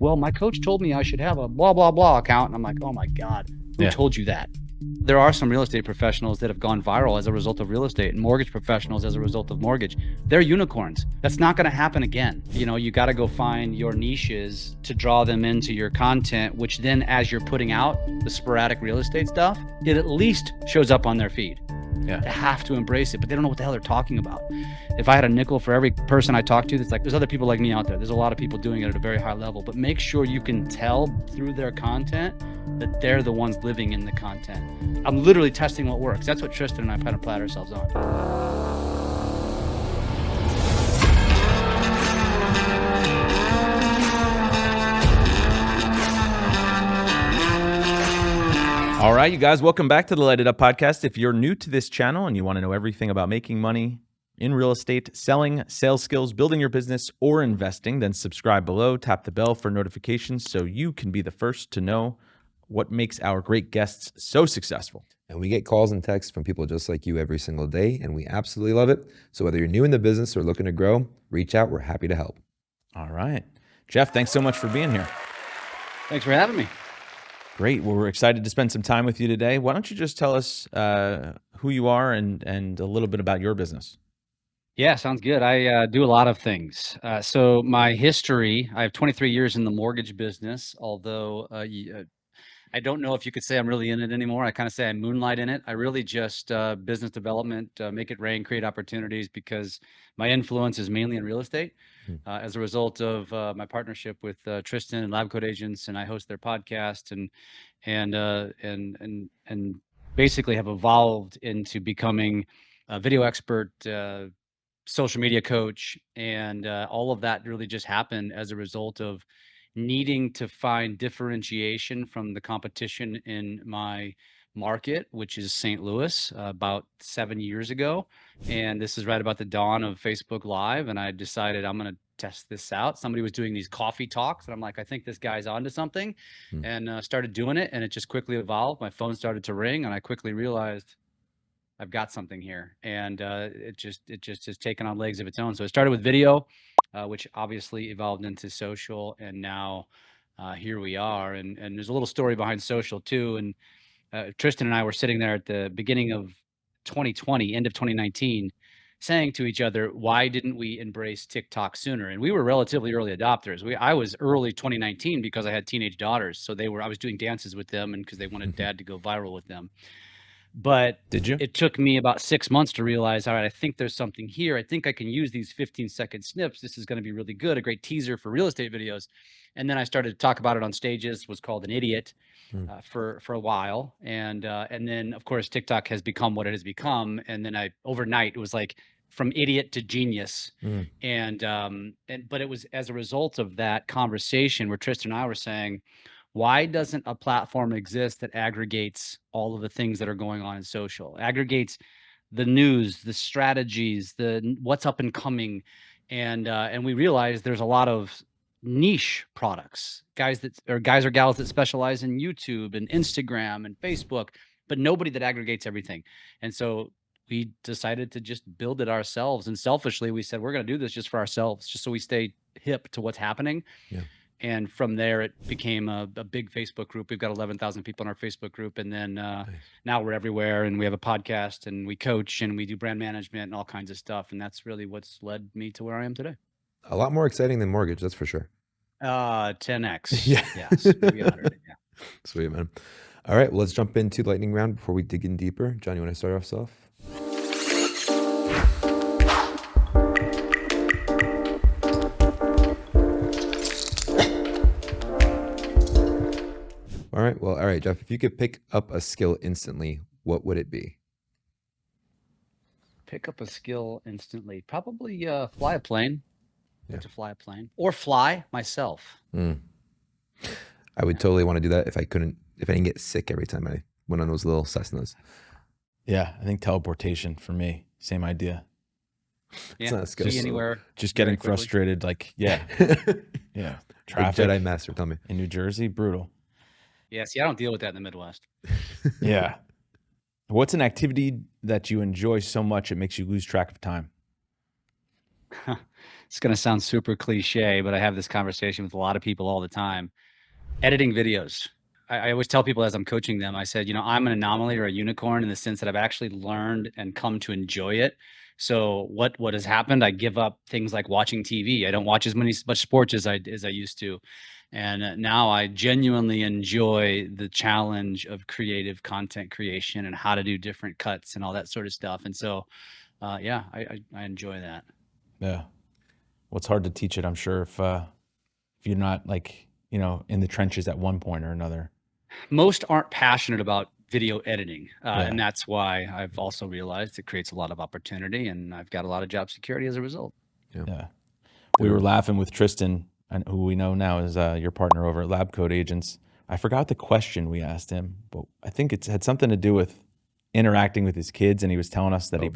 well, my coach told me I should have a blah, blah, blah account. And I'm like, oh my God, who told you that? There are some real estate professionals that have gone viral as a result of real estate, and mortgage professionals as a result of mortgage. They're unicorns. That's not going to happen again. You know, you got to go find your niches to draw them into your content, which then as you're putting out the sporadic real estate stuff, it at least shows up on their feed. Yeah. They have to embrace it, but they don't know what the hell they're talking about. If I had a nickel for every person I talk to, that's like, there's other people like me out there. There's a lot of people doing it at a very high level, but make sure you can tell through their content that they're the ones living in the content. I'm literally testing what works. That's what Tristan and I kind of pride ourselves on. All right, you guys, welcome back to the Light It Up podcast. If you're new to this channel and you want to know everything about making money in real estate, selling, sales skills, building your business, or investing, then subscribe below, tap the bell for notifications so you can be the first to know what makes our great guests so successful. And we get calls and texts from people just like you every single day, and we absolutely love it. So whether you're new in the business or looking to grow, reach out. We're happy to help. All right. Jeff, thanks so much for being here. Thanks for having me. Great. Well, we're excited to spend some time with you today. Why don't you just tell us who you are and a little bit about your business? Yeah, sounds good. I do a lot of things. So my history, I have 23 years in the mortgage business, although I don't know if you could say I'm really in it anymore. I kind of say I moonlight in it. I really just business development, make it rain, create opportunities, because my influence is mainly in real estate. As a result of my partnership with Tristan and Lab Code Agents, and I host their podcast and basically have evolved into becoming a video expert, social media coach, and all of that really just happened as a result of needing to find differentiation from the competition in my market, which is St. Louis, about 7 years ago. And this is right about the dawn of Facebook Live. And I decided I'm going to test this out. Somebody was doing these coffee talks, and I'm like, I think this guy's onto something, and started doing it. And it just quickly evolved. My phone started to ring, and I quickly realized I've got something here, and it just has taken on legs of its own. So it started with video, which obviously evolved into social, and now here we are. And there's a little story behind social too. And Tristan and I were sitting there at the beginning of 2020, end of 2019, saying to each other, why didn't we embrace TikTok sooner? And we were relatively early adopters. I was early 2019 because I had teenage daughters, so I was doing dances with them, and because they wanted dad to go viral with them. But it took me about 6 months to realize, all right, I think there's something here. I think I can use these 15-second snips. This is going to be really good, a great teaser for real estate videos. And then I started to talk about it on stages, was called an idiot for a while. And then, of course, TikTok has become what it has become. And then overnight, it was like from idiot to genius. But it was as a result of that conversation where Tristan and I were saying, why doesn't a platform exist that aggregates all of the things that are going on in social, aggregates the news, the strategies, the what's up and coming? And we realized there's a lot of niche products, guys or gals that specialize in YouTube and Instagram and Facebook, but nobody that aggregates everything. And so we decided to just build it ourselves. And selfishly, we said, we're going to do this just for ourselves, just so we stay hip to what's happening. Yeah. And from there, it became a big Facebook group. We've got 11,000 people in our Facebook group. And then now we're everywhere, and we have a podcast, and we coach, and we do brand management and all kinds of stuff. And that's really what's led me to where I am today. A lot more exciting than mortgage, that's for sure. 10X. Yeah. Yes. Maybe 100. Yeah. Sweet, man. All right, well, let's jump into the lightning round before we dig in deeper. John, you want to start us off? All right, Jeff, if you could pick up a skill instantly, what would it be? Pick up a skill instantly. Probably fly a plane. To fly a plane, or fly myself. I would totally want to do that if I didn't get sick every time I went on those little Cessnas. Yeah, I think teleportation for me, same idea. It's not a skill. See anywhere. Just getting frustrated, like, yeah. Traffic. Jedi Master, tell me. In New Jersey, brutal. Yeah, see, I don't deal with that in the Midwest. Yeah. What's an activity that you enjoy so much it makes you lose track of time? It's going to sound super cliche, but I have this conversation with a lot of people all the time. Editing videos. I always tell people as I'm coaching them, I said, I'm an anomaly or a unicorn in the sense that I've actually learned and come to enjoy it. So what has happened? I give up things like watching TV. I don't watch much sports as I used to, and now I genuinely enjoy the challenge of creative content creation and how to do different cuts and all that sort of stuff. And so, yeah, I enjoy that. Yeah. Well, it's hard to teach it, I'm sure, if you're not like, in the trenches at one point or another. Most aren't passionate about video editing. Yeah. And that's why I've also realized it creates a lot of opportunity, and I've got a lot of job security as a result. Yeah. We were laughing with Tristan, and who we know now is your partner over at Lab Code Agents. I forgot the question we asked him, but I think it had something to do with interacting with his kids, and he was telling us that he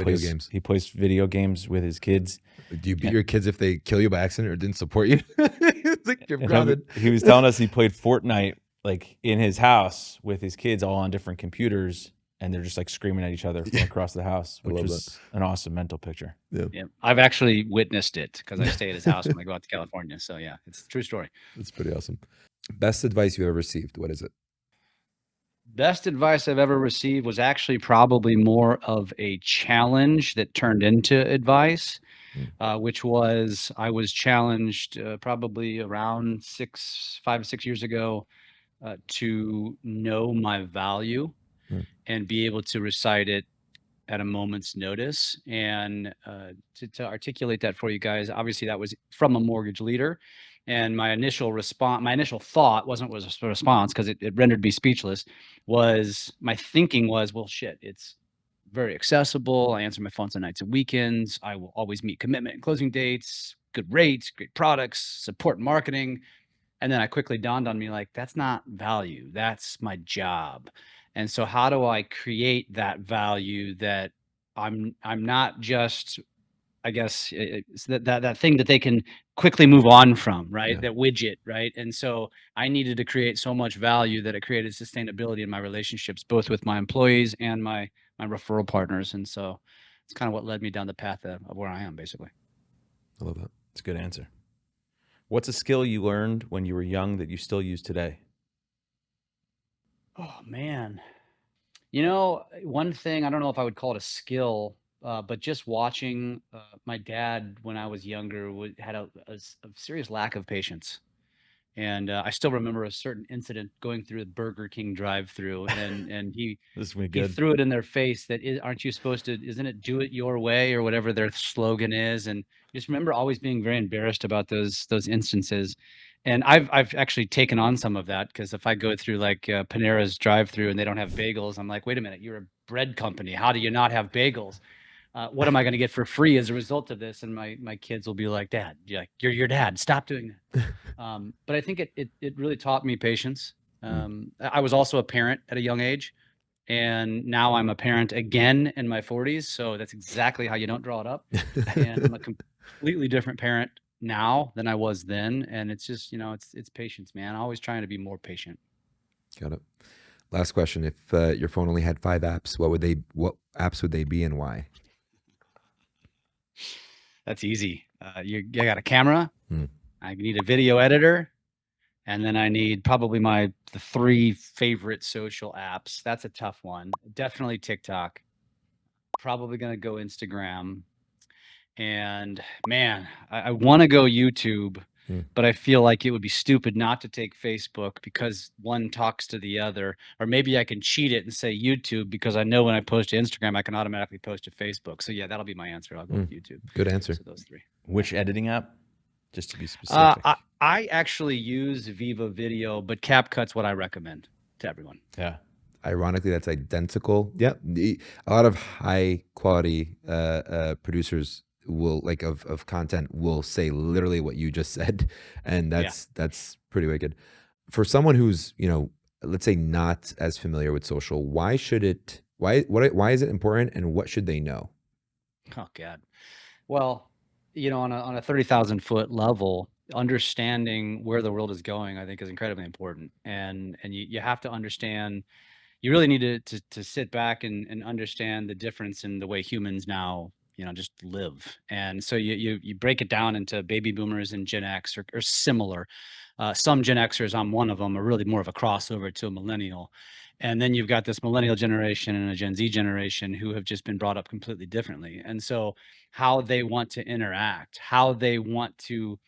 plays video games with his kids. Do you beat your kids if they kill you by accident or didn't support you? It's like you're grounded. He was telling us he played Fortnite like in his house with his kids all on different computers, and they're just like screaming at each other from across the house, which was an awesome mental picture. Yeah. I've actually witnessed it because I stay at his house when I go out to California. So yeah, it's a true story. That's pretty awesome. Best advice you've ever received. What is it? Best advice I've ever received was actually probably more of a challenge that turned into advice, which was I was challenged probably around 5 to 6 years ago to know my value and be able to recite it at a moment's notice. And to articulate that for you guys, obviously that was from a mortgage leader. And my initial thought wasn't a response because it rendered me speechless. My thinking was, well, shit, it's very accessible. I answer my phones on nights and weekends. I will always meet commitment and closing dates, good rates, great products, support marketing. And then I quickly dawned on me, like, that's not value. That's my job. And so how do I create that value that I'm not just, I guess, it's that thing that they can quickly move on from, right? That widget, right? And so I needed to create so much value that it created sustainability in my relationships, both with my employees and my referral partners. And so it's kind of what led me down the path of where I am, basically. I love that. It's a good answer. What's a skill you learned when you were young that you still use today? Oh, man. One thing, I don't know if I would call it a skill, but just watching my dad when I was younger had a serious lack of patience. And I still remember a certain incident going through the Burger King drive-through, and he threw it in their face that aren't you supposed to? Isn't it do it your way or whatever their slogan is? And just remember always being very embarrassed about those instances. And I've actually taken on some of that because if I go through like Panera's drive-through and they don't have bagels, I'm like, wait a minute, you're a bread company. How do you not have bagels? What am I going to get for free as a result of this? And my kids will be like, Dad, you're your dad. Stop doing that. But I think it really taught me patience. I was also a parent at a young age, and now I'm a parent again in my 40s. So that's exactly how you don't draw it up. And I'm a completely different parent now than I was then. And it's just, it's patience, man. Always trying to be more patient. Got it. Last question. If your phone only had 5 apps, what apps would they be and why? That's easy. You got a camera. I need a video editor. And then I need probably the 3 favorite social apps. That's a tough one. Definitely TikTok. Probably going to go Instagram. And man, I want to go YouTube, but I feel like it would be stupid not to take Facebook because one talks to the other. Or maybe I can cheat it and say YouTube because I know when I post to Instagram, I can automatically post to Facebook. So yeah, that'll be my answer. I'll go with YouTube. Good answer. So those 3. Which editing app? Just to be specific. I actually use Viva Video, but CapCut's what I recommend to everyone. Yeah. Ironically, that's identical. Yeah. A lot of high quality producers will of content will say literally what you just said. And that's pretty wicked. For someone who's, let's say not as familiar with social, why is it important and what should they know? Oh God. Well, on a 30,000 foot level, understanding where the world is going, I think is incredibly important. And you have to understand, you really need to sit back and understand the difference in the way humans now, just live. And so you break it down into baby boomers and Gen X or similar. Some Gen Xers, I'm one of them, are really more of a crossover to a millennial. And then you've got this millennial generation and a Gen Z generation who have just been brought up completely differently. And so how they want to interact, how they want to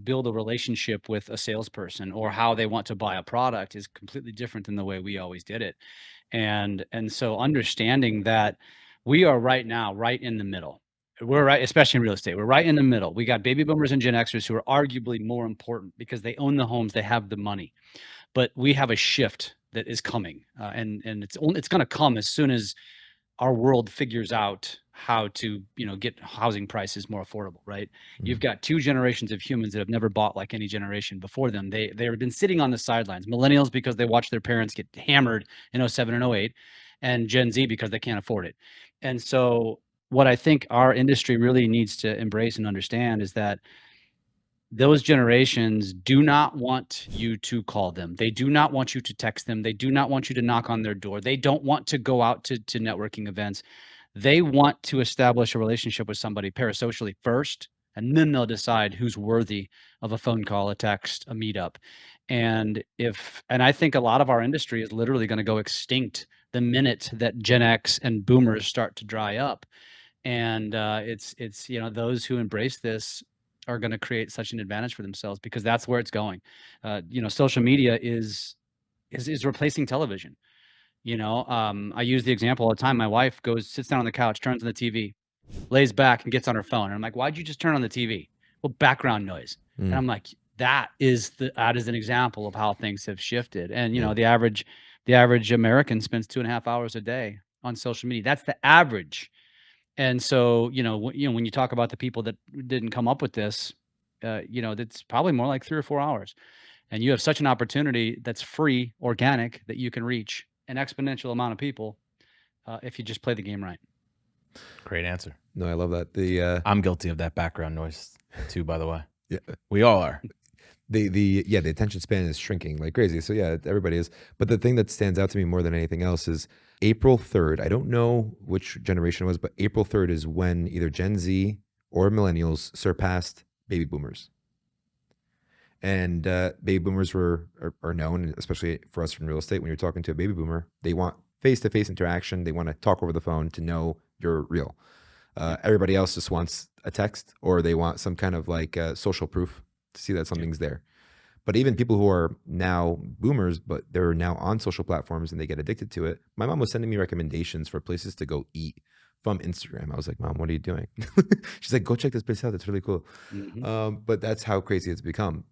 build a relationship with a salesperson, or how they want to buy a product is completely different than the way we always did it. And so understanding that we are right now right in the middle. We're right, especially in real estate. We're right in the middle. We got baby boomers and Gen Xers who are arguably more important because they own the homes, they have the money. But we have a shift that is coming, and it's going to come as soon as our world figures out how to get housing prices more affordable, right? You've got two generations of humans that have never bought like any generation before them. They've been sitting on the sidelines. Millennials because they watched their parents get hammered in '07 and '08, and Gen Z because they can't afford it. And so what I think our industry really needs to embrace and understand is that those generations do not want you to call them. They do not want you to text them. They do not want you to knock on their door. They don't want to go out to networking events. They want to establish a relationship with somebody parasocially first, and then they'll decide who's worthy of a phone call, a text, a meetup. And I think a lot of our industry is literally going to go extinct the minute that Gen X and boomers start to dry up. And it's those who embrace this are going to create such an advantage for themselves because that's where it's going. Social media is replacing television. I use the example all the time. My wife sits down on the couch, turns on the TV, lays back, and gets on her phone. And I'm like, "Why'd you just turn on the TV?" Well, background noise. And I'm like, that is an example of how things have shifted. And the average American spends 2.5 hours a day on social media. That's the average. And so, when you talk about the people that didn't come up with this, that's probably more like 3 or 4 hours. And you have such an opportunity that's free, organic, that you can reach an exponential amount of people if you just play the game right. Great answer. No, I love that. I'm guilty of that background noise too, by the way. Yeah. We all are. The attention span is shrinking like crazy. So yeah, everybody is. But the thing that stands out to me more than anything else is April 3rd. I don't know which generation it was, but April 3rd is when either Gen Z or millennials surpassed baby boomers. And baby boomers are known, especially for us from real estate. When you're talking to a baby boomer, they want face-to-face interaction. They want to talk over the phone to know you're real. Everybody else just wants a text, or they want some kind of like social proof to see that something's there. But even people who are now boomers, but they're now on social platforms and they get addicted to it. My mom was sending me recommendations for places to go eat from Instagram. I was like, "Mom, what are you doing?" She's like, "Go check this place out. It's really cool." But that's how crazy it's become.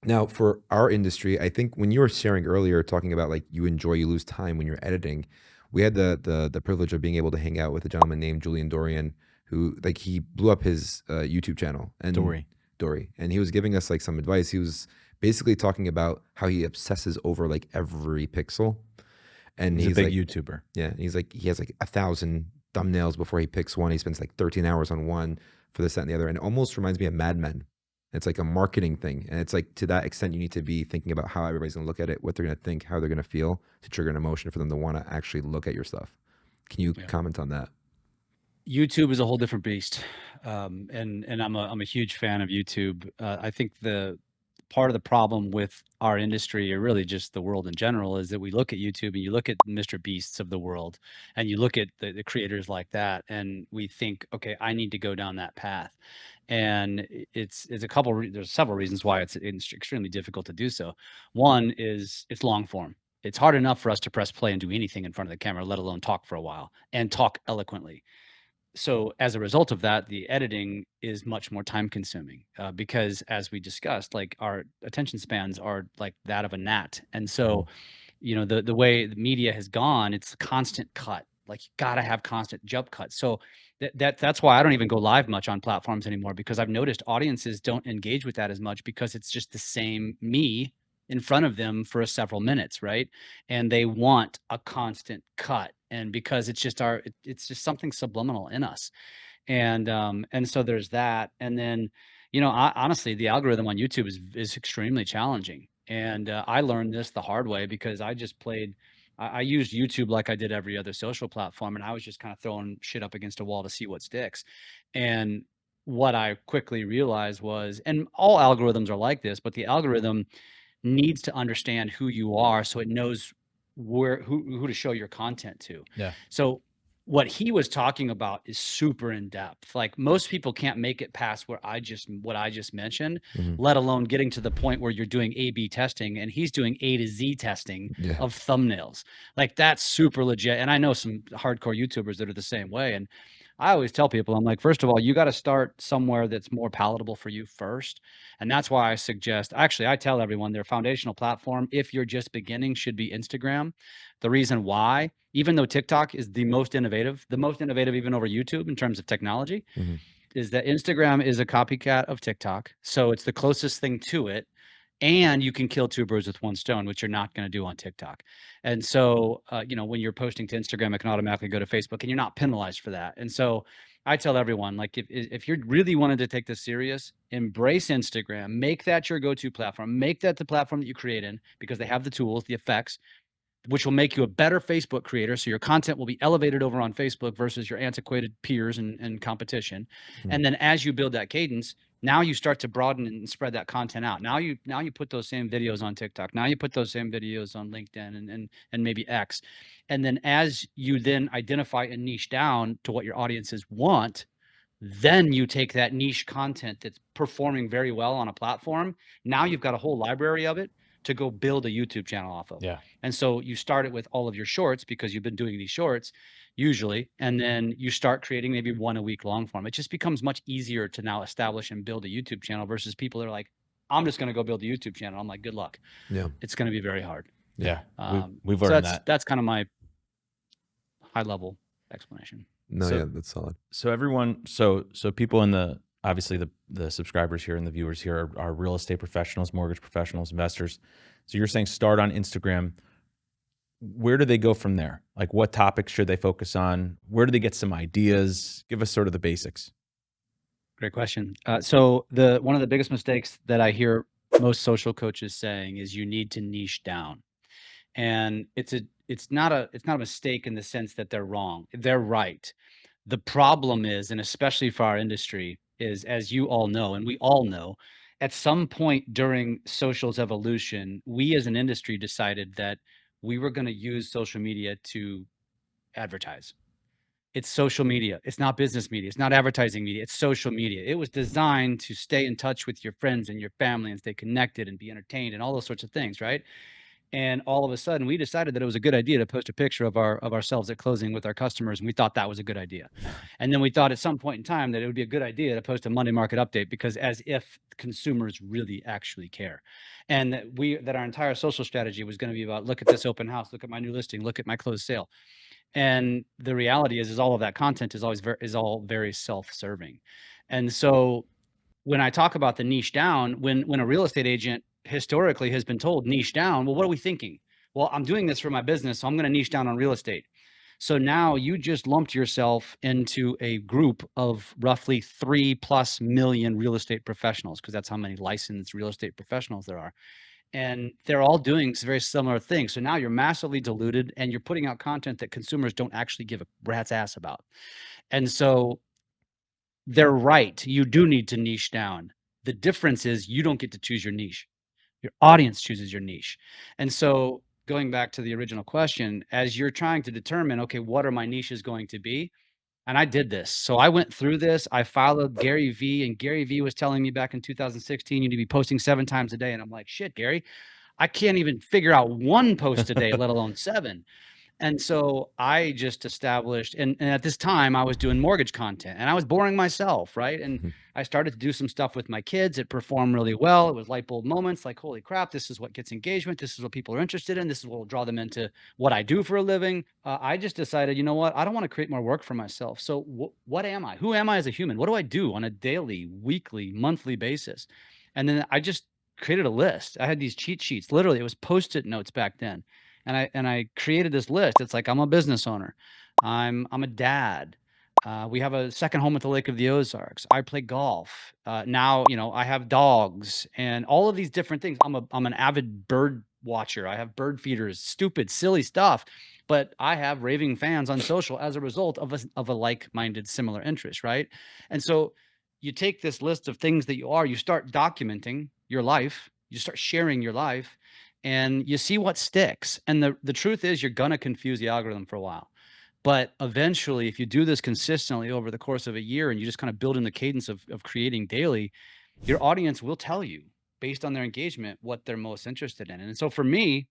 Now, for our industry, I think when you were sharing earlier, talking about like you lose time when you're editing, we had the privilege of being able to hang out with a gentleman named Julian Dorian, who like he blew up his YouTube channel. And Dory, and he was giving us like some advice. He was basically talking about how he obsesses over like every pixel. And he's a big like, YouTuber. Yeah, and he's like he has like 1,000 thumbnails before he picks one. He spends like 13 hours on one for this, that, and the other. And it almost reminds me of Mad Men. It's like a marketing thing. And it's like to that extent, you need to be thinking about how everybody's going to look at it, what they're going to think, how they're going to feel to trigger an emotion for them to want to actually look at your stuff. Can you comment on that? YouTube is a whole different beast. And I'm a huge fan of YouTube. I think the part of the problem with our industry, or really just the world in general, is that we look at YouTube and you look at Mr. Beasts of the world and you look at the creators like that, and we think, okay, I need to go down that path. And it's there's several reasons why it's extremely difficult to do so. One is it's long form. It's hard enough for us to press play and do anything in front of the camera, let alone talk for a while and talk eloquently. So as a result of that, the editing is much more time consuming because, as we discussed, like our attention spans are like that of a gnat. And so, the way the media has gone, it's constant cut. Like you gotta have constant jump cuts. So that's why I don't even go live much on platforms anymore, because I've noticed audiences don't engage with that as much because it's just the same me in front of them for several minutes, right? And they want a constant cut, and because it's just it's just something subliminal in us. And so there's that. And then honestly, the algorithm on YouTube is extremely challenging. And I learned this the hard way because I just played I used YouTube like I did every other social platform, and I was just kind of throwing shit up against a wall to see what sticks. And what I quickly realized was, and all algorithms are like this, but the algorithm needs to understand who you are so it knows who to show your content to. Yeah. So what he was talking about is super in depth. Like most people can't make it past what I just mentioned, let alone getting to the point where you're doing A/B testing, and he's doing A to Z testing Yeah. of thumbnails. Like that's super legit. And I know some hardcore YouTubers that are the same way. And I always tell people, I'm like, first of all, you got to start somewhere that's more palatable for you first. And that's why I suggest, actually, I tell everyone their foundational platform, if you're just beginning, should be Instagram. The reason why, even though TikTok is the most innovative even over YouTube in terms of technology, is that Instagram is a copycat of TikTok. So it's the closest thing to it. And you can kill two birds with one stone, which you're not going to do on TikTok. And so, when you're posting to Instagram, it can automatically go to Facebook, and you're not penalized for that. And so I tell everyone, like, if you're really wanting to take this serious, embrace Instagram, make that your go-to platform, make that the platform that you create in, because they have the tools, the effects, which will make you a better Facebook creator. So your content will be elevated over on Facebook versus your antiquated peers and competition. And then as you build that cadence, now you start to broaden and spread that content out. Now you put those same videos on TikTok. Now you put those same videos on LinkedIn and maybe X. And then as you then identify and niche down to what your audiences want, then you take that niche content that's performing very well on a platform. Now you've got a whole library of it to go build a YouTube channel off of. Yeah. And so you start it with all of your shorts because you've been doing these shorts usually, and then you start creating maybe one a week long form. It just becomes much easier to now establish and build a YouTube channel versus people that are like, I'm just going to go build a YouTube channel. I'm like, good luck. Yeah. It's going to be very hard. Yeah. We've So learned that. that's kind of my high level explanation. No, So- yeah, that's solid. So everyone, so people in the, obviously the subscribers here and the viewers here are real estate professionals, mortgage professionals, investors. So you're saying start on Instagram. Where do they go from there? Like what topics should they focus on? Where do they get some ideas? Give us sort of the basics. Great question. So one of the biggest mistakes that I hear most social coaches saying is you need to niche down. And it's not a mistake in the sense that they're wrong. They're right. The problem is, and especially for our industry, is, as you all know, and we all know, at some point during social's evolution, we as an industry decided that we were going to use social media to advertise. It's social media. It's not business media. It's not advertising media. It's social media. It was designed to stay in touch with your friends and your family and stay connected and be entertained and all those sorts of things, right? And all of a sudden, we decided that it was a good idea to post a picture of ourselves at closing with our customers, and we thought that was a good idea. And then we thought at some point in time that it would be a good idea to post a Monday market update, because as if consumers really actually care, and that our entire social strategy was going to be about, look at this open house, look at my new listing, look at my closed sale. And the reality is all of that content is all very self-serving. And so when I talk about the niche down, when a real estate agent historically has been told niche down, well, what are we thinking? Well, I'm doing this for my business, so I'm going to niche down on real estate. So now you just lumped yourself into a group of roughly 3+ million real estate professionals, because that's how many licensed real estate professionals there are. And they're all doing very similar things. So now you're massively diluted, and you're putting out content that consumers don't actually give a rat's ass about. And so they're right. You do need to niche down. The difference is you don't get to choose your niche. Your audience chooses your niche. And so going back to the original question, as you're trying to determine, okay, what are my niches going to be? And I did this. So I went through this. I followed Gary Vee, and Gary Vee was telling me back in 2016, you need to be posting 7 times a day. And I'm like, shit, Gary, I can't even figure out 1 post a day, let alone 7. And so I just established, and at this time I was doing mortgage content, and I was boring myself, right? And I started to do some stuff with my kids. It performed really well. It was light bulb moments, like, holy crap, this is what gets engagement. This is what people are interested in. This is what will draw them into what I do for a living. I just decided, you know what? I don't want to create more work for myself. So what am I? Who am I as a human? What do I do on a daily, weekly, monthly basis? And then I just created a list. I had these cheat sheets. Literally, it was Post-it notes back then. And I created this list. It's like, I'm a business owner. I'm a dad. We have a second home at the Lake of the Ozarks. I play golf. Now, I have dogs and all of these different things. I'm an avid bird watcher. I have bird feeders, stupid, silly stuff. But I have raving fans on social as a result of a like-minded, similar interest, right? And so you take this list of things that you start documenting your life, you start sharing your life, and you see what sticks. And the truth is, you're gonna confuse the algorithm for a while. But eventually, if you do this consistently over the course of a year and you just kind of build in the cadence of creating daily, your audience will tell you based on their engagement what they're most interested in. And so for me,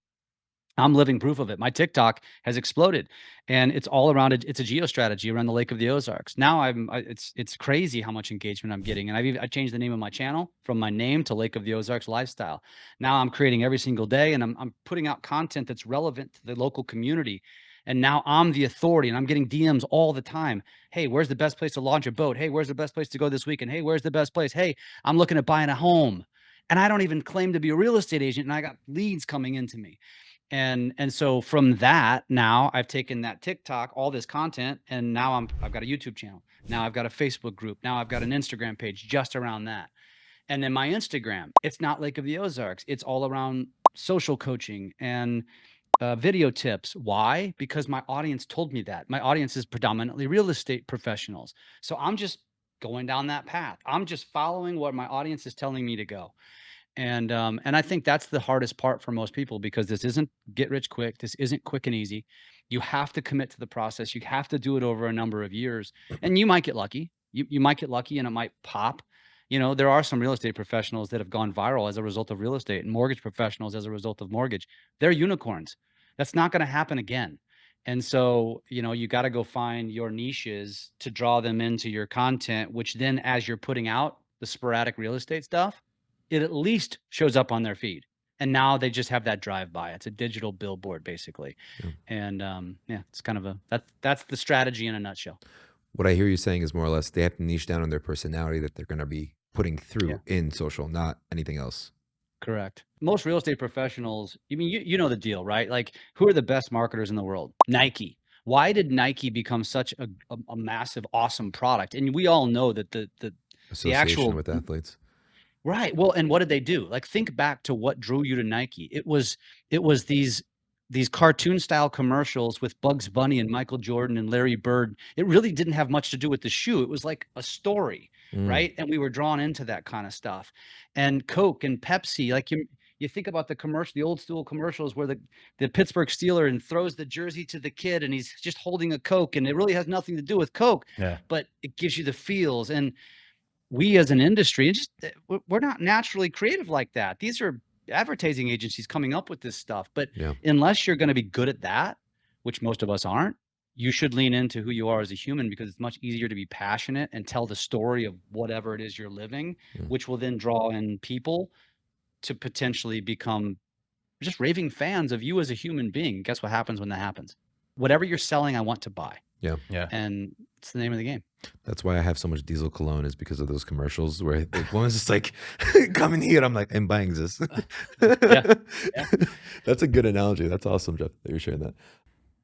I'm living proof of it. My TikTok has exploded, and it's all around it. It's a geo strategy around the Lake of the Ozarks. Now it's crazy how much engagement I'm getting. And I changed the name of my channel from my name to Lake of the Ozarks Lifestyle. Now I'm creating every single day, and I'm putting out content that's relevant to the local community. And now I'm the authority, and I'm getting DMs all the time. Hey, where's the best place to launch a boat? Hey, where's the best place to go this weekend? Hey, where's the best place? Hey, I'm looking at buying a home. And I don't even claim to be a real estate agent, and I got leads coming into me. And so from that, now I've taken that TikTok, all this content, and now I've got a YouTube channel. Now I've got a Facebook group. Now I've got an Instagram page just around that. And then my Instagram, it's not Lake of the Ozarks. It's all around social coaching and video tips. Why? Because my audience told me that. My audience is predominantly real estate professionals. So I'm just going down that path. I'm just following what my audience is telling me to go. And I think that's the hardest part for most people, because this isn't get rich quick. This isn't quick and easy. You have to commit to the process. You have to do it over a number of years, and you might get lucky. You might get lucky and it might pop. You know, there are some real estate professionals that have gone viral as a result of real estate, and mortgage professionals as a result of mortgage. They're unicorns. That's not going to happen again. And so, you know, you got to go find your niches to draw them into your content, which then as you're putting out the sporadic real estate stuff, it at least shows up on their feed. And now they just have that drive by. It's a digital billboard basically. Yeah. And yeah, it's kind of that's the strategy in a nutshell. What I hear you saying is more or less they have to niche down on their personality that they're going to be putting through in social, not anything else. Correct. Most real estate professionals, I mean, you know the deal, right? Like, who are the best marketers in the world? Nike. Why did Nike become such a massive, awesome product? And we all know that the Association actual with athletes. Right. Well, and what did they do? Like, think back to what drew you to Nike. It was these cartoon style commercials with Bugs Bunny and Michael Jordan and Larry Bird. It really didn't have much to do with the shoe. It was like a story, right? And we were drawn into that kind of stuff. And Coke and Pepsi, like you think about the old school commercials where the Pittsburgh Steeler and throws the jersey to the kid and he's just holding a Coke, and it really has nothing to do with Coke, but it gives you the feels. And we as an industry, we're not naturally creative like that. These are advertising agencies coming up with this stuff. But unless you're going to be good at that, which most of us aren't, you should lean into who you are as a human, because it's much easier to be passionate and tell the story of whatever it is you're living, which will then draw in people to potentially become just raving fans of you as a human being. Guess what happens when that happens? Whatever you're selling, I want to buy. Yeah. And it's the name of the game. That's why I have so much diesel cologne, is because of those commercials where one's just like, come in here. I'm like, I'm buying this. That's a good analogy. That's awesome, Jeff, that you're sharing that.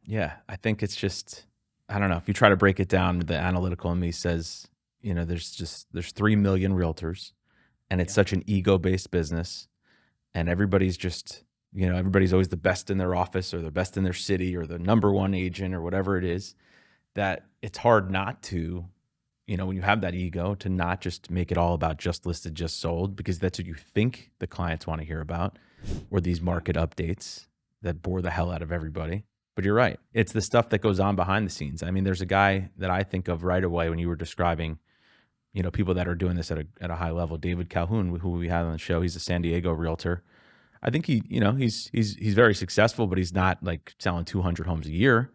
Yeah. I think it's just, I don't know, if you try to break it down, the analytical in me says, you know, there's 3 million realtors, and it's such an ego-based business, and everybody's just, you know, everybody's always the best in their office or the best in their city or the #1 agent or whatever it is, that it's hard not to, you know, when you have that ego, to not just make it all about just listed, just sold, because that's what you think the clients want to hear about, or these market updates that bore the hell out of everybody. But you're right. It's the stuff that goes on behind the scenes. I mean, there's a guy that I think of right away when you were describing, you know, people that are doing this at a high level. David Calhoun, who we had on the show, he's a San Diego realtor. I think he's very successful, but he's not like selling 200 homes a year.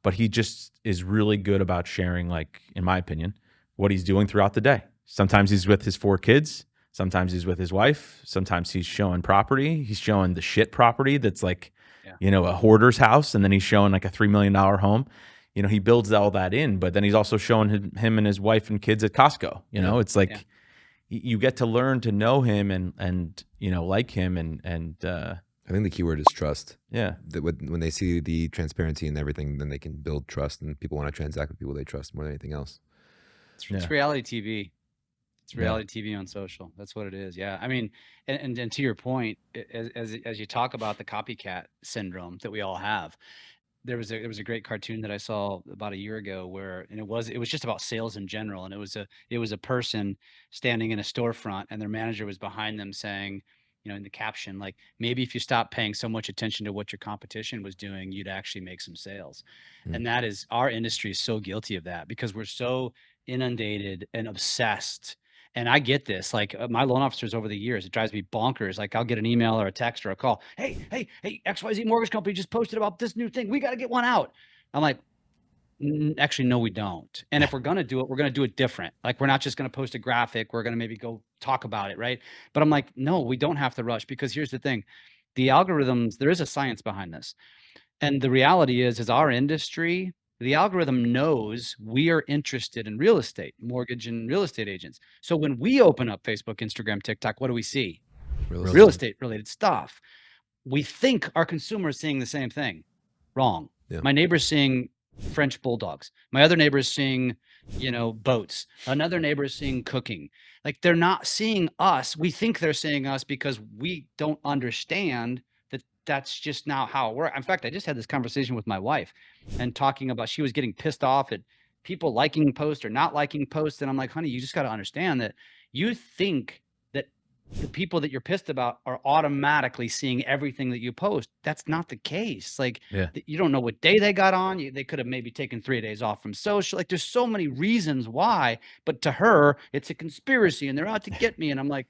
But he just is really good about sharing, like, in my opinion, what he's doing throughout the day. Sometimes he's with his 4 kids. Sometimes he's with his wife. Sometimes he's showing property. He's showing the shit property that's like, you know, a hoarder's house. And then he's showing like a $3 million home. You know, he builds all that in, but then he's also showing him and his wife and kids at Costco. You know, it's like you get to learn to know him and you know, like him. And I think the key word is trust. Yeah. That when they see the transparency and everything, then they can build trust, and people want to transact with people they trust more than anything else. It's reality TV. It's reality TV on social. That's what it is. Yeah. I mean, and to your point, as you talk about the copycat syndrome that we all have, there was a great cartoon that I saw about a year ago where, and it was just about sales in general. And it was a person standing in a storefront and their manager was behind them saying, you know, in the caption, like, maybe if you stop paying so much attention to what your competition was doing, you'd actually make some sales. And that is, our industry is so guilty of that because we're so inundated and obsessed. And I get this, like my loan officers over the years, it drives me bonkers. Like I'll get an email or a text or a call. Hey, XYZ mortgage company just posted about this new thing. We got to get one out. I'm like, actually, no, we don't. And if we're going to do it, we're going to do it different. Like we're not just going to post a graphic. We're going to maybe go talk about it. Right. But I'm like, no, we don't have to rush because here's the thing. The algorithms, there is a science behind this. And the reality is our industry, the algorithm knows we are interested in real estate, mortgage and real estate agents. So when we open up Facebook, Instagram, TikTok, what do we see? Real estate related stuff. We think our consumer is seeing the same thing. Wrong. Yeah. My neighbor's seeing French bulldogs. My other neighbor is seeing, you know, boats. Another neighbor is seeing cooking. Like they're not seeing us. We think they're seeing us because we don't understand that that's just not how it works. In fact, I just had this conversation with my wife and talking about, she was getting pissed off at people liking posts or not liking posts. And I'm like, honey, you just got to understand that you think that the people that you're pissed about are automatically seeing everything that you post. That's not the case. Like you don't know what day they got on. They could have maybe taken 3 days off from social. Like there's so many reasons why, but to her, it's a conspiracy and they're out to get me. And I'm like,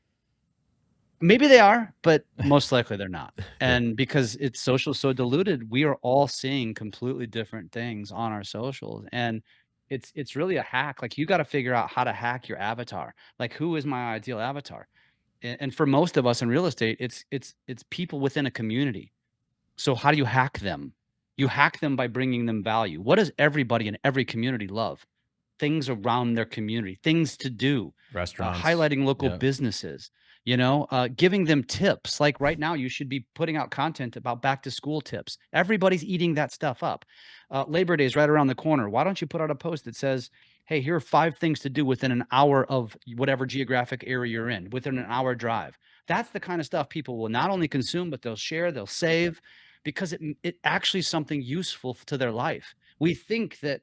maybe they are, but most likely they're not. And because it's social so diluted, we are all seeing completely different things on our socials. And it's really a hack. Like you got to figure out how to hack your avatar. Like who is my ideal avatar? And for most of us in real estate, it's people within a community. So how do you hack them? You hack them by bringing them value. What does everybody in every community love? Things around their community, things to do, restaurants, highlighting local businesses, you know, giving them tips. Like right now, you should be putting out content about back to school tips. Everybody's eating that stuff up. Labor Day is right around the corner. Why don't you put out a post that says, hey, here are 5 things to do within an hour of whatever geographic area you're in, within an hour drive. That's the kind of stuff people will not only consume, but they'll share, they'll save, because it actually is something useful to their life. We think that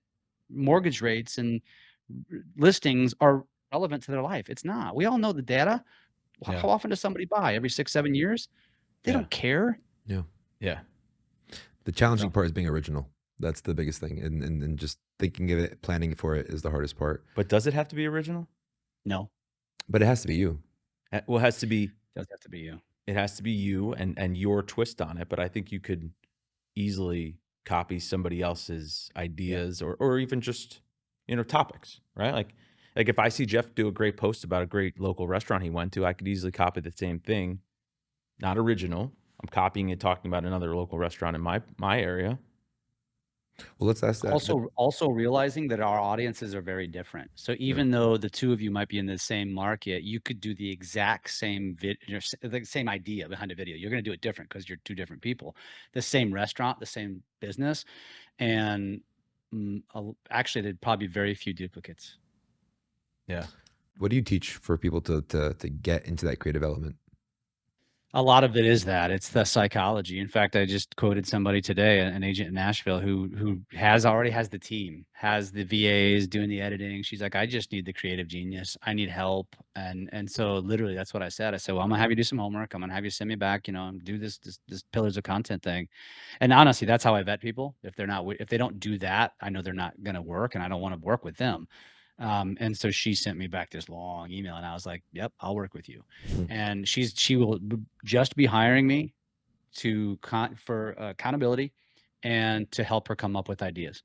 mortgage rates and listings are relevant to their life. It's not. We all know the data. How often does somebody buy? Every 6-7 years? They don't care. Yeah. The challenging part is being original. That's the biggest thing. And just thinking of it, planning for it is the hardest part. But does it have to be original? No. But it has to be you. Well, it has to be. It does have to be you. It has to be you and your twist on it. But I think you could easily copy somebody else's ideas or even just, you know, topics, right? Like if I see Jeff do a great post about a great local restaurant he went to, I could easily copy the same thing. Not original. I'm copying it, talking about another local restaurant in my area. Well, let's ask that. Also realizing that our audiences are very different. So even though the two of you might be in the same market, you could do the exact same the same idea behind a video. You're going to do it different because you're two different people. The same restaurant, the same business, and actually there'd probably be very few duplicates. Yeah. What do you teach for people to get into that creative element? A lot of it is that. It's the psychology. In fact, I just quoted somebody today, an agent in Nashville who already has the team, has the VAs doing the editing. She's like, I just need the creative genius. I need help. And so literally that's what I said. I said, well, I'm gonna have you do some homework. I'm gonna have you send me back, you know, do this pillars of content thing. And honestly, that's how I vet people. If they don't do that, I know they're not gonna work and I don't want to work with them. And so she sent me back this long email and I was like, yep, I'll work with you. And she will just be hiring me for accountability and to help her come up with ideas.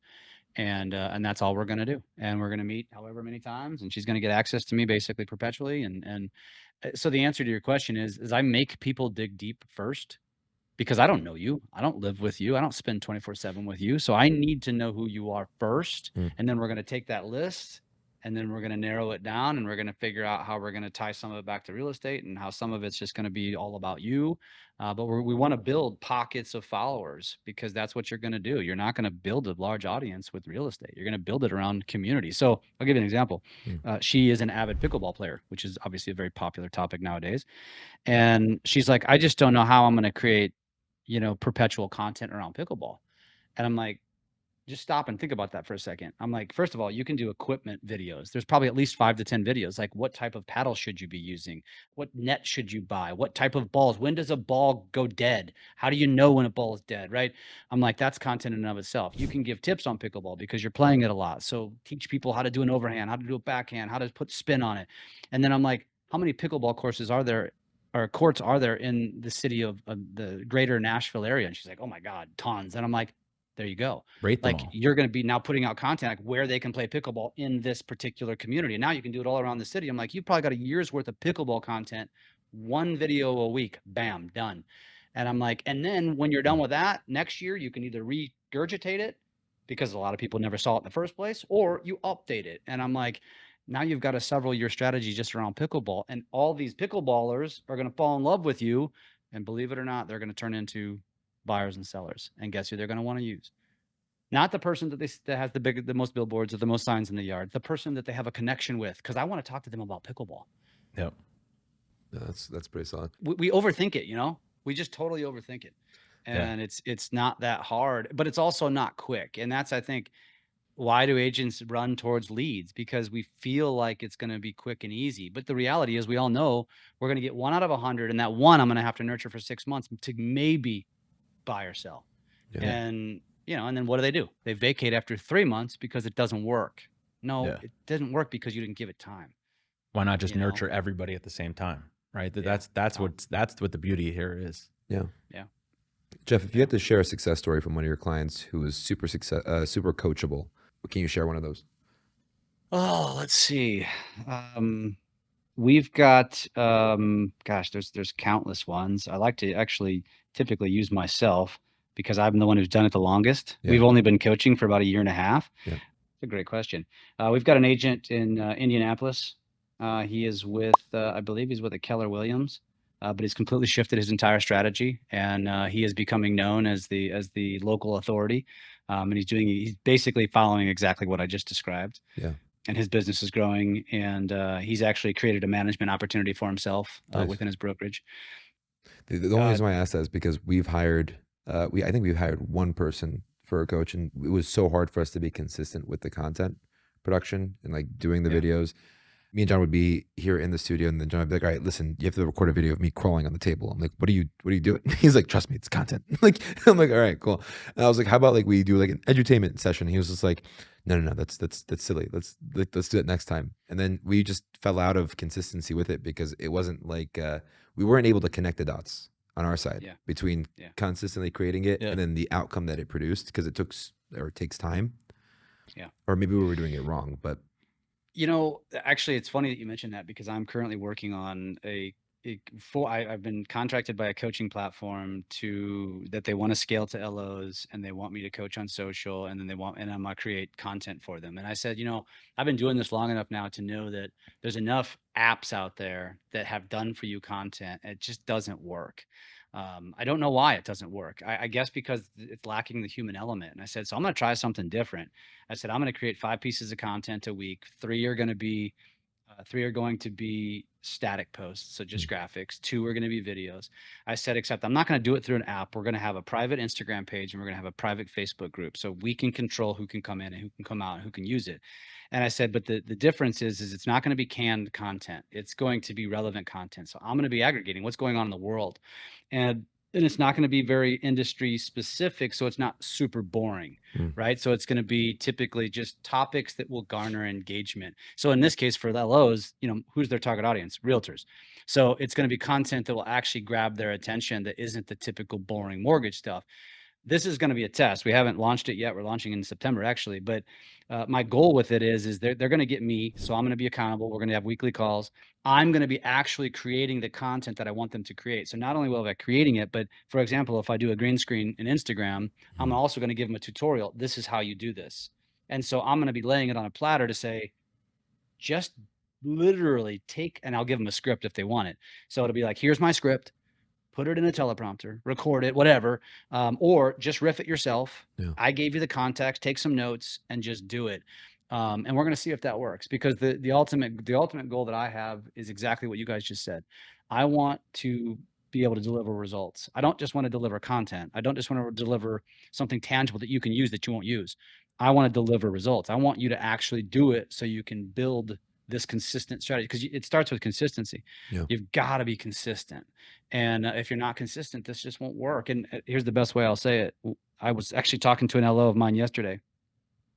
And that's all we're going to do. And we're going to meet however many times and she's going to get access to me basically perpetually. And so the answer to your question is I make people dig deep first because I don't know you. I don't live with you. I don't spend 24/7 with you. So I need to know who you are first. And then we're going to take that list and then we're going to narrow it down, and we're going to figure out how we're going to tie some of it back to real estate, and how some of it's just going to be all about you. But we want to build pockets of followers, because that's what you're going to do. You're not going to build a large audience with real estate. You're going to build it around community. So I'll give you an example. She is an avid pickleball player, which is obviously a very popular topic nowadays. And she's like, I just don't know how I'm going to create, perpetual content around pickleball. And I'm like, just stop and think about that for a second. I'm like, first of all, you can do equipment videos. There's probably at least 5 to 10 videos. Like, what type of paddle should you be using? What net should you buy? What type of balls? When does a ball go dead? How do you know when a ball is dead, right? I'm like, that's content in and of itself. You can give tips on pickleball because you're playing it a lot. So teach people how to do an overhand, how to do a backhand, how to put spin on it. And then I'm like, how many pickleball courses are there, or courts are there in the city of the greater Nashville area? And she's like, oh my God, tons. And I'm like, there you go. Rate them Like, all. you're going to be now putting out content like where they can play pickleball in this particular community. And now you can do it all around the city. I'm like, you've probably got a year's worth of pickleball content, 1 video a week, bam, done. And I'm like, and then when you're done with that, next year you can either regurgitate it, because a lot of people never saw it in the first place, or you update it. And I'm like, now you've got a several-year strategy just around pickleball, and all these pickleballers are going to fall in love with you. And believe it or not, they're going to turn into buyers and sellers. And guess who they're going to want to use? Not the person that has the most billboards or the most signs in the yard, the person that they have a connection with, because I want to talk to them about pickleball. Yep. Yeah, that's pretty solid. We overthink it, we just totally overthink it. And it's not that hard, but it's also not quick. And that's, I think, why do agents run towards leads? Because we feel like it's going to be quick and easy. But the reality is, we all know we're going to get 1 out of 100. And that one I'm going to have to nurture for 6 months to maybe buy or sell. Yeah. And, and then what do? They vacate after 3 months because it doesn't work. No, it didn't work because you didn't give it time. Why not just nurture everybody at the same time? Right. That's what the beauty here is. Yeah. Yeah. Jeff, if you had to share a success story from one of your clients who was super coachable, can you share one of those? Oh, let's see. We've got, there's countless ones. I like to actually typically use myself because I'm the one who's done it the longest. Yeah. We've only been coaching for about 1.5 years. Yeah. It's a great question. We've got an agent in Indianapolis. He is with, I believe he's with a Keller Williams, but he's completely shifted his entire strategy, and he is becoming known as the local authority. And he's basically following exactly what I just described. Yeah. And his business is growing, and he's actually created a management opportunity for himself within his brokerage. The only reason why I asked that is because we've hired, I think we've hired one person for a coach, and it was so hard for us to be consistent with the content production and like doing the videos. Me and John would be here in the studio, and then John would be like, all right, listen, you have to record a video of me crawling on the table. I'm like, what are you doing? He's like, trust me, it's content. I'm like, all right, cool. And I was like, how about like we do like an edutainment session? He was just like, no, that's silly. Let's do it next time. And then we just fell out of consistency with it because it wasn't like, we weren't able to connect the dots on our side between consistently creating it and then the outcome that it produced, because it takes time. Yeah. Or maybe we were doing it wrong, but actually, it's funny that you mentioned that, because I'm currently working on I've been contracted by a coaching platform that they want to scale to LOs, and they want me to coach on social, and then I'm going to create content for them. And I said, I've been doing this long enough now to know that there's enough apps out there that have done for you content. It just doesn't work. I don't know why it doesn't work. I guess because it's lacking the human element. And I said, so I'm going to try something different. I said, I'm going to create 5 pieces of content a week. 3 are going to be static posts, so just graphics. 2 are going to be videos. I said, except I'm not going to do it through an app. We're going to have a private Instagram page, and we're going to have a private Facebook group, so we can control who can come in and who can come out and who can use it. And I said, but the difference is it's not going to be canned content. It's going to be relevant content. So I'm going to be aggregating what's going on in the world. And it's not going to be very industry specific, so it's not super boring, right? So it's going to be typically just topics that will garner engagement. So in this case, for the LOs, who's their target audience? Realtors. So it's going to be content that will actually grab their attention that isn't the typical boring mortgage stuff. This is going to be a test. We haven't launched it yet. We're launching in September, actually. But my goal with it is they're going to get me. So I'm going to be accountable. We're going to have weekly calls. I'm going to be actually creating the content that I want them to create. So not only will I be creating it, but for example, if I do a green screen in Instagram, I'm also going to give them a tutorial. This is how you do this. And so I'm going to be laying it on a platter to say, just literally take, and I'll give them a script if they want it. So it'll be like, here's my script, put it in a teleprompter, record it, whatever, or just riff it yourself. Yeah. I gave you the context, take some notes and just do it. And we're going to see if that works, because the ultimate goal that I have is exactly what you guys just said. I want to be able to deliver results. I don't just want to deliver content. I don't just want to deliver something tangible that you can use that you won't use. I want to deliver results. I want you to actually do it so you can build this consistent strategy, because it starts with consistency. Yeah. You've got to be consistent. And if you're not consistent, this just won't work. And here's the best way I'll say it. I was actually talking to an LO of mine yesterday,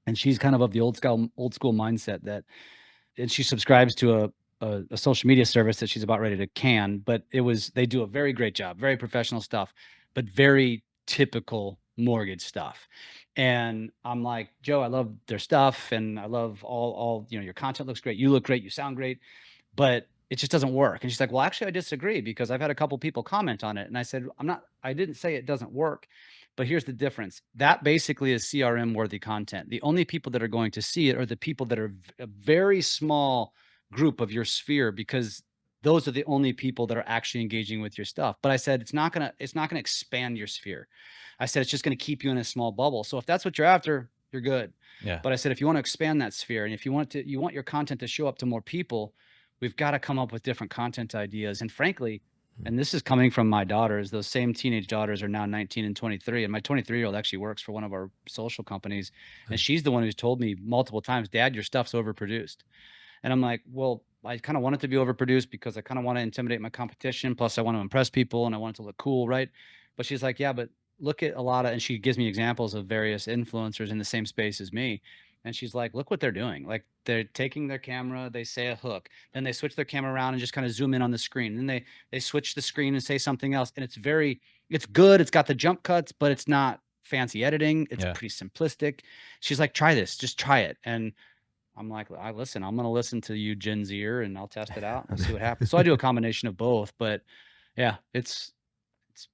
and she's kind of the old school mindset that, and she subscribes to a social media service that she's about ready to can, but they do a very great job, very professional stuff, but very typical mortgage stuff. And I'm like, Joe, I love their stuff, and I love all, your content looks great. You look great. You sound great, but it just doesn't work. And she's like, well, actually I disagree, because I've had a couple people comment on it. And I said, I didn't say it doesn't work, but here's the difference. That basically is CRM worthy content. The only people that are going to see it are the people that are a very small group of your sphere, because those are the only people that are actually engaging with your stuff. But I said, it's not going to expand your sphere. I said, it's just going to keep you in a small bubble. So if that's what you're after, you're good. Yeah. But I said, if you want to expand that sphere, and if you want your content to show up to more people, we've got to come up with different content ideas. And frankly, and this is coming from my daughters, those same teenage daughters are now 19 and 23. And my 23-year-old actually works for one of our social companies. And she's the one who's told me multiple times, Dad, your stuff's overproduced. And I'm like, well, I kind of want it to be overproduced because I kind of want to intimidate my competition. Plus I want to impress people and I want it to look cool. Right. But she's like, yeah, but look at and she gives me examples of various influencers in the same space as me. And she's like, look what they're doing. Like, they're taking their camera, they say a hook, then they switch their camera around and just kind of zoom in on the screen. And then they switch the screen and say something else. And it's good. It's got the jump cuts, but it's not fancy editing. It's pretty simplistic. She's like, try this, just try it. And I'm like, I'm going to listen to you, Gen Zer, and I'll test it out and see what happens. So I do a combination of both, but yeah, it's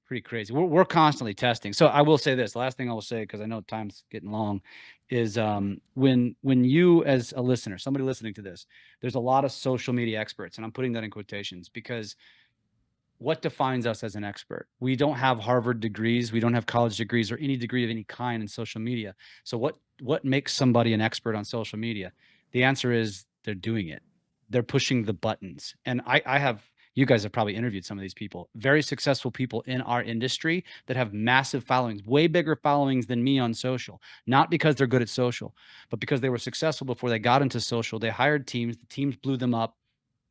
pretty crazy. We're constantly testing. So I will say this, last thing I will say, because I know time's getting long, is when you, as a listener, somebody listening to this, there's a lot of social media experts, and I'm putting that in quotations, because what defines us as an expert? We don't have Harvard degrees. We don't have college degrees or any degree of any kind in social media. So what makes somebody an expert on social media? The answer is they're doing it. They're pushing the buttons. And you guys have probably interviewed some of these people, very successful people in our industry that have massive followings, way bigger followings than me on social, not because they're good at social, but because they were successful before they got into social. They hired teams, the teams blew them up,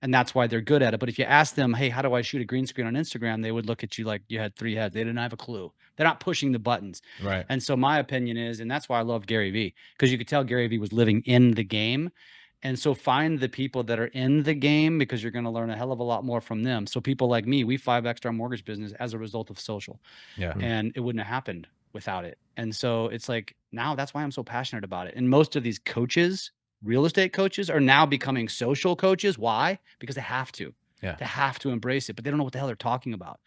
and that's why they're good at it. But if you ask them, hey, how do I shoot a green screen on Instagram? They would look at you like you had 3 heads. They didn't have a clue. They're not pushing the buttons. Right. And so my opinion is, and that's why I love Gary Vee, because you could tell Gary Vee was living in the game. And so find the people that are in the game, because you're going to learn a hell of a lot more from them. So people like me, we 5x'd our mortgage business as a result of social. Yeah. And it wouldn't have happened without it. And so it's like, now that's why I'm so passionate about it. And most of these coaches, real estate coaches, are now becoming social coaches. Why? Because they have to. Yeah. They have to embrace it, but they don't know what the hell they're talking about.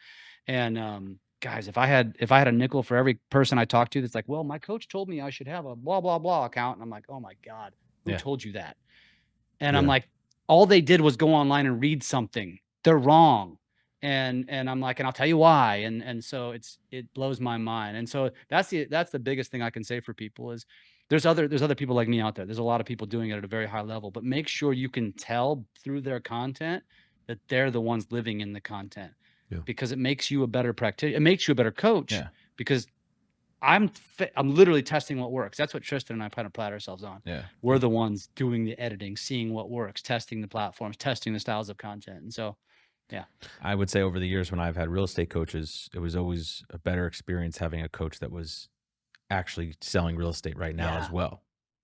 And guys, if I had a nickel for every person I talk to that's like, well, my coach told me I should have a blah, blah, blah account. And I'm like, oh my God, who told you that? And I'm like, all they did was go online and read something. They're wrong. And I'm like, and I'll tell you why. And so it blows my mind. And so that's the biggest thing I can say for people is there's other people like me out there. There's a lot of people doing it at a very high level, but make sure you can tell through their content that they're the ones living in the content, because it makes you a better practitioner. It makes you a better coach, because I'm literally testing what works. That's what Tristan and I kind of pride ourselves on. Yeah. We're the ones doing the editing, seeing what works, testing the platforms, testing the styles of content. And so, I would say over the years when I've had real estate coaches, it was always a better experience having a coach that was actually selling real estate right now as well.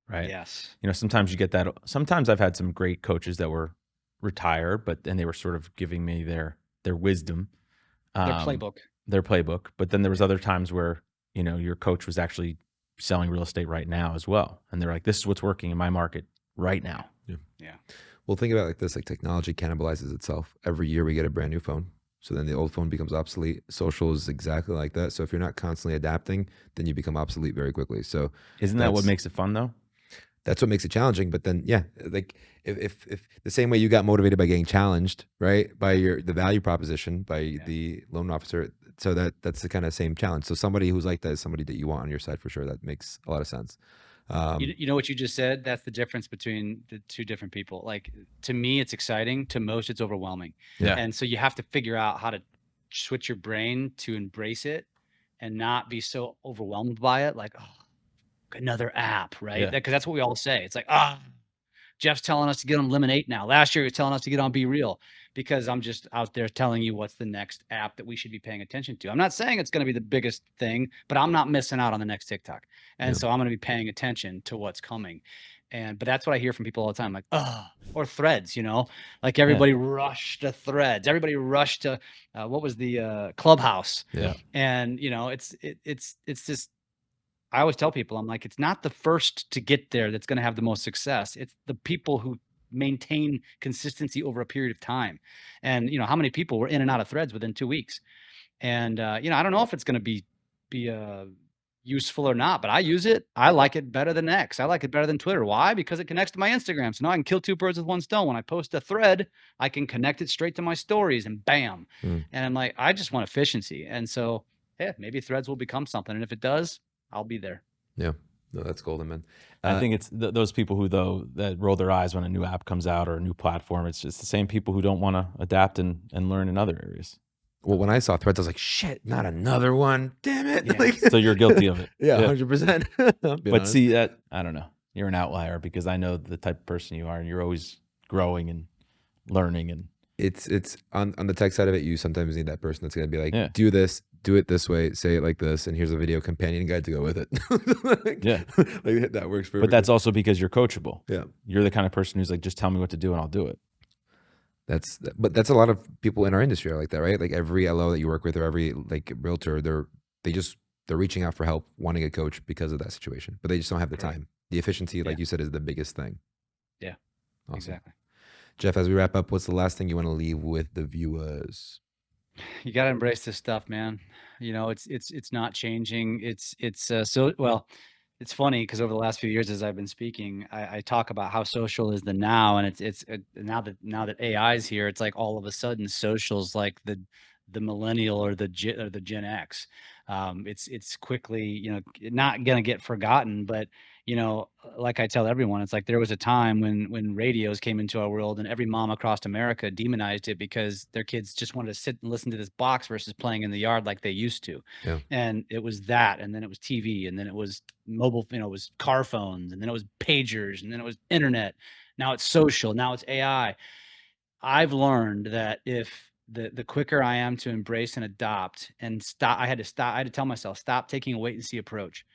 Right. Yes. Sometimes you get that. Sometimes I've had some great coaches that were retired, but then they were sort of giving me their wisdom, their playbook. But then there was other times where, your coach was actually selling real estate right now as well. And they're like, this is what's working in my market right now. Yeah. Well, think about it like this, like technology cannibalizes itself. Every year we get a brand new phone. So then the old phone becomes obsolete. Social is exactly like that. So if you're not constantly adapting, then you become obsolete very quickly. So isn't that what makes it fun though? That's what makes it challenging. But then, yeah, like if the same way you got motivated by getting challenged, right, by the value proposition by the loan officer, so that's the kind of same challenge. So somebody who's like that is somebody that you want on your side for sure. That makes a lot of sense. You know what you just said? That's the difference between the two different people. Like, to me, it's exciting. To most, it's overwhelming. Yeah. And so you have to figure out how to switch your brain to embrace it and not be so overwhelmed by it. Like, oh, another app, right? Yeah. Because that's what we all say. It's like, Jeff's telling us to get on Lemonade now. Last year, he was telling us to get on Be Real, because I'm just out there telling you what's the next app that we should be paying attention to. I'm not saying it's going to be the biggest thing, but I'm not missing out on the next TikTok. And so I'm going to be paying attention to what's coming. But that's what I hear from people all the time, like, or Threads, like everybody rushed to Threads. Everybody rushed to, what was the Clubhouse? Yeah. And, it's just, I always tell people, I'm like, it's not the first to get there that's going to have the most success. It's the people who maintain consistency over a period of time. And how many people were in and out of Threads within 2 weeks? And I don't know if it's going to be useful or not, but I use it. I like it better than X. I like it better than Twitter. Why? Because it connects to my Instagram. So now I can kill two birds with one stone. When I post a thread, I can connect it straight to my stories, and bam. And I'm like, I just want efficiency. And so, yeah, maybe Threads will become something. And if it does, I'll be there. Yeah. No, that's golden, man. I think it's those people who, though, that roll their eyes when a new app comes out or a new platform. It's just the same people who don't want to adapt and learn in other areas. Well, when I saw Threads, I was like, shit, not another one. Damn it. Yeah. Like, So you're guilty of it. yeah, 100%. But see, that, I don't know. You're an outlier, because I know the type of person you are, and you're always growing and learning. And it's on the tech side of it, you sometimes need that person that's going to be like, Yeah. do this, do it this way, say it like this, and here's a video companion guide to go with it. Like, Yeah. like that works perfectly. But that's also because you're coachable. Yeah. You're the kind of person who's like, just tell me what to do and I'll do it. But that's a lot of people in our industry are like that, right? Like every LO that you work with, or every like realtor, they're reaching out for help, wanting a coach because of that situation, but they just don't have the time. The efficiency, like you said, is the biggest thing. Yeah, Awesome. exactly. Jeff, as we wrap up, what's the last thing you want to leave with the viewers? You got to embrace this stuff, man. It's not changing. It's funny, because over the last few years, as I've been speaking, I talk about how social is the now, and it's now that AI is here, it's like all of a sudden social's like the millennial or the Gen X. It's quickly, not gonna get forgotten, but like I tell everyone, it's like there was a time when radios came into our world, and every mom across America demonized it because their kids just wanted to sit and listen to this box versus playing in the yard like they used to. Yeah. And it was that, and then it was TV, and then it was mobile, it was car phones, and then it was pagers, and then it was internet. Now it's social. Now it's AI. I've learned that if the quicker I am to embrace and adopt and stop, I had to tell myself, stop taking a wait and see approach.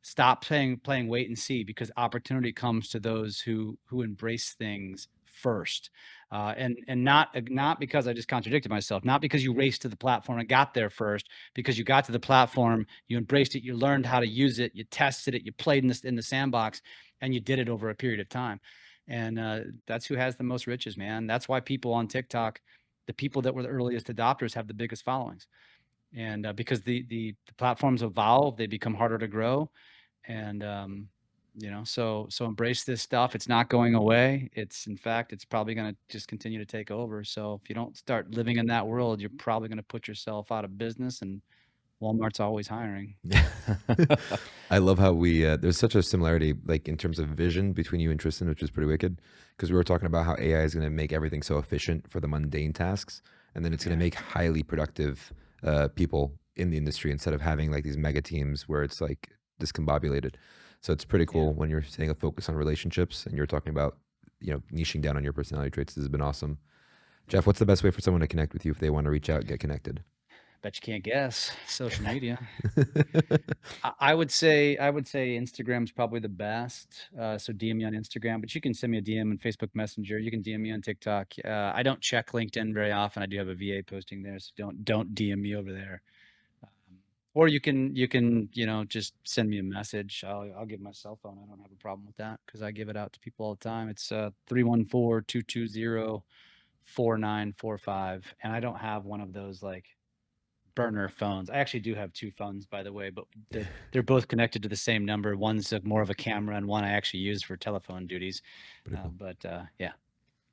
Stop playing wait and see, because opportunity comes to those who embrace things first. And not because I just contradicted myself, not because you raced to the platform and got there first, because you got to the platform, you embraced it, you learned how to use it, you tested it, you played in the sandbox, and you did it over a period of time. And that's who has the most riches, man. That's why people on TikTok, the people that were the earliest adopters, have the biggest followings. And because the platforms evolve, they become harder to grow. And so embrace this stuff. It's not going away. In fact, it's probably going to just continue to take over. So if you don't start living in that world, you're probably going to put yourself out of business, and Walmart's always hiring. I love how there's such a similarity, like in terms of vision, between you and Tristan, which is pretty wicked, because we were talking about how AI is going to make everything so efficient for the mundane tasks, and then it's going to make highly productive people in the industry, instead of having like these mega teams where it's like discombobulated. So it's pretty cool when you're saying a focus on relationships, and you're talking about niching down on your personality traits. This has been awesome. Jeff, what's the best way for someone to connect with you if they want to reach out and get connected? Bet you can't guess. Social media. I would say Instagram's probably the best. So DM me on Instagram, but you can send me a DM on Facebook Messenger. You can DM me on TikTok. I don't check LinkedIn very often. I do have a VA posting there, so don't DM me over there. Or you can just send me a message. I'll give my cell phone. I don't have a problem with that, because I give it out to people all the time. It's 314-220-4945, and I don't have one of those like burner phones. I actually do have 2 phones, by the way, but they're both connected to the same number. One's more of a camera, and one I actually use for telephone duties. Pretty cool. Yeah.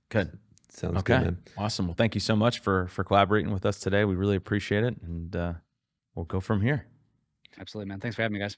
Good. Sounds Okay. good, man. Awesome. Well, thank you so much for collaborating with us today. We really appreciate it, and we'll go from here. Absolutely, man. Thanks for having me, guys.